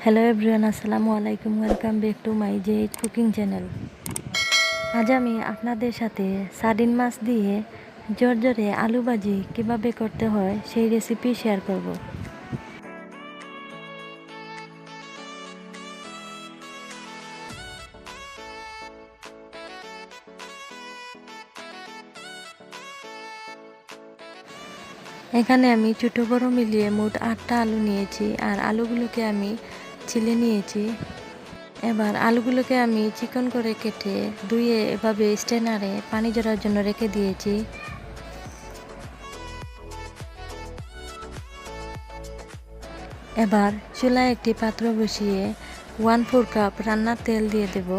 Hello everyone, আসসালামু আলাইকুম। Welcome back to my Z cooking channel. আজ আমি আপনাদের সাথে সার্ডিন মাছ দিয়ে জর্জরে আলু ভাজি কীভাবে করতে হয় সেই রেসিপি শেয়ার করব। এখানে আমি ছোটো বড়ো মিলিয়ে মোট 8টা আলু নিয়েছি, আর আলুগুলোকে আমি ছিলে নিয়েছি। এবার আলুগুলোকে আমি চিকন করে কেটে ধুয়ে এভাবে স্ট্রেনারে পানি ঝরার জন্য রেখে দিয়েছি। এবার চুলায় একটি পাত্র বসিয়ে 1/4 কাপ রান্নার তেল দিয়ে দেব।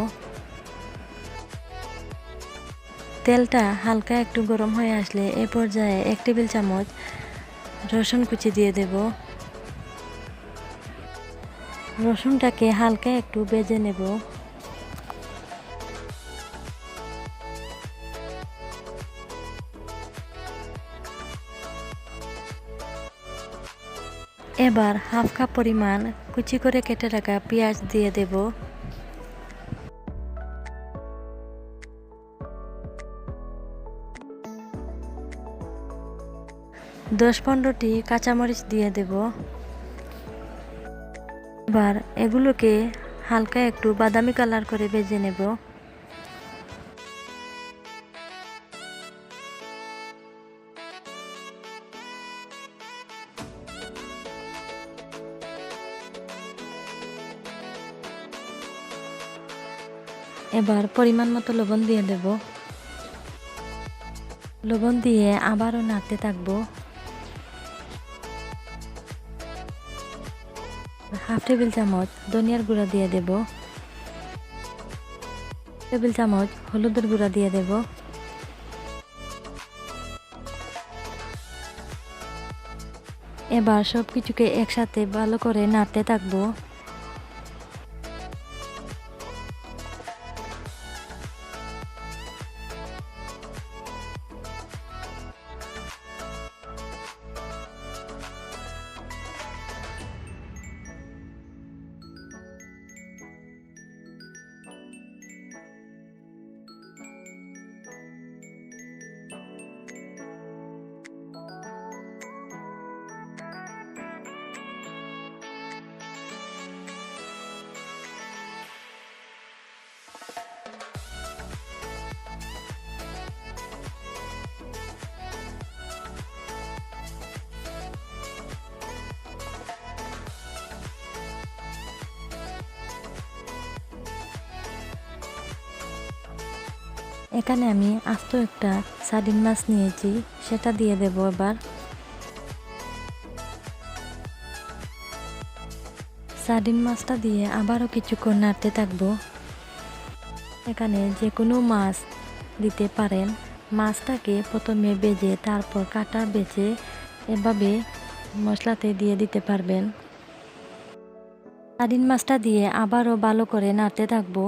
তেলটা হালকা একটু গরম হয়ে আসলে এ পর্যায়ে 1 টেবিল চামচ রসুন কুচি দিয়ে দেব। রসুনটাকে হালকা একটু ভেজে নেব। এবার 1/2 কাপ পরিমাণ কুচি করে কেটে রাখা পেঁয়াজ দিয়ে দেব। দশ 15টি কাঁচামরিচ দিয়ে দেব। এবার এগুলোকে হালকা একটু বাদামি কালার করে ভেজে নেব। এবার পরিমাণ মতো লবণ দিয়ে দেব। লবণ দিয়ে আবারও নাড়তে থাকবো। 1/2 টেবিল চামচ ধনিয়ার গুঁড়া দিয়ে দেব। 1 টেবিল চামচ হলুদের গুঁড়া দিয়ে দেব। এবার সব কিছুকে একসাথে ভালো করে নাড়তে থাকবো। এখানে আমি আস্ত একটা সার্ডিন মাছ নিয়েছি, সেটা দিয়ে দেব। এবার সার্ডিন মাছটা দিয়ে আবারও কিছুক্ষণ নাড়তে থাকবো। এখানে যে কোনো মাছ দিতে পারেন। মাছটাকে প্রথমে ভেজে তারপর কাটা বেছে এভাবে মশলাতে দিয়ে দিতে পারবেন। সার্ডিন মাছটা দিয়ে আবারও ভালো করে নাড়তে থাকবো।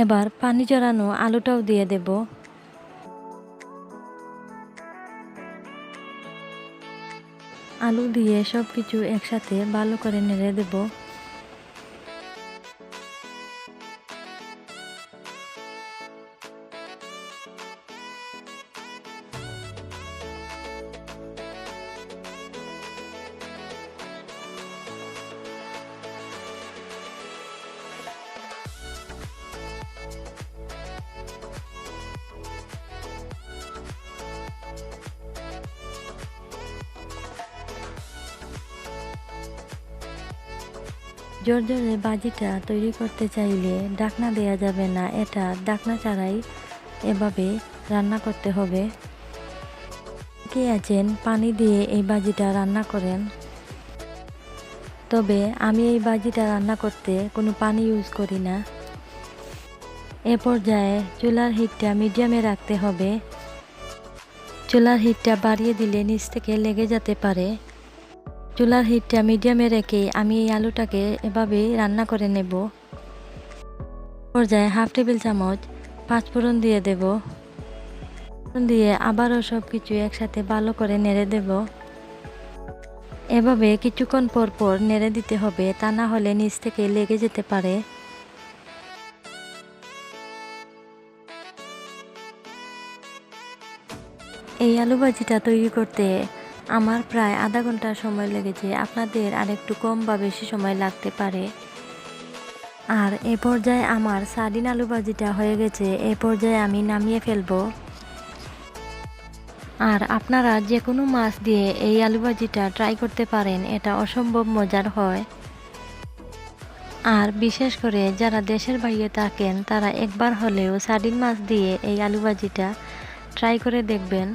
এবার পানি ঝরানো আলুটাও দিয়ে দেব। আলু দিয়ে সব কিছু একসাথে ভালো করে নেড়ে দেব। জর্জরে ভাজিটা তৈরি করতে চাইলে ঢাকনা দেওয়া যাবে না, এটা ঢাকনা ছাড়াই এভাবে রান্না করতে হবে। কে আছেন পানি দিয়ে এই ভাজিটা রান্না করেন, তবে আমি এই ভাজিটা রান্না করতে কোনো পানি ইউজ করি না। এ পর্যায়ে চুলার হিটটা মিডিয়ামে রাখতে হবে। চুলার হিটটা বাড়িয়ে দিলে নিচ থেকে লেগে যেতে পারে। চুলার হিটটা মিডিয়ামে রেখে আমি এই আলুটাকে এভাবেই রান্না করে নেব। পর্যায়ে হাফ টেবিল চামচ পাঁচফোড়ন দিয়ে দেব। দিয়ে আবারও সব কিছু একসাথে ভালো করে নেড়ে দেব। এভাবে কিছুক্ষণ পর পর নেড়ে দিতে হবে, তা না হলে নিচ থেকে লেগে যেতে পারে। এই আলু ভাজিটা তৈরি করতে আমার প্রায় আধা ঘন্টা সময় লেগেছে, আপনাদের আরেকটু কম বা বেশি সময় লাগতে পারে। আর এ পর্যায়ে আমার সার্ডিন আলু ভাজিটা হয়ে গেছে। এ পর্যায়ে আমি নামিয়ে ফেলবো। আর আপনারা যে কোনো মাছ দিয়ে এই আলু ভাজিটা ট্রাই করতে পারেন, এটা অসম্ভব মজার হয়। আর বিশেষ করে যারা দেশের বাইরে থাকেন তারা একবার হলেও সার্ডিন মাছ দিয়ে এই আলু ভাজিটা ট্রাই করে দেখবেন।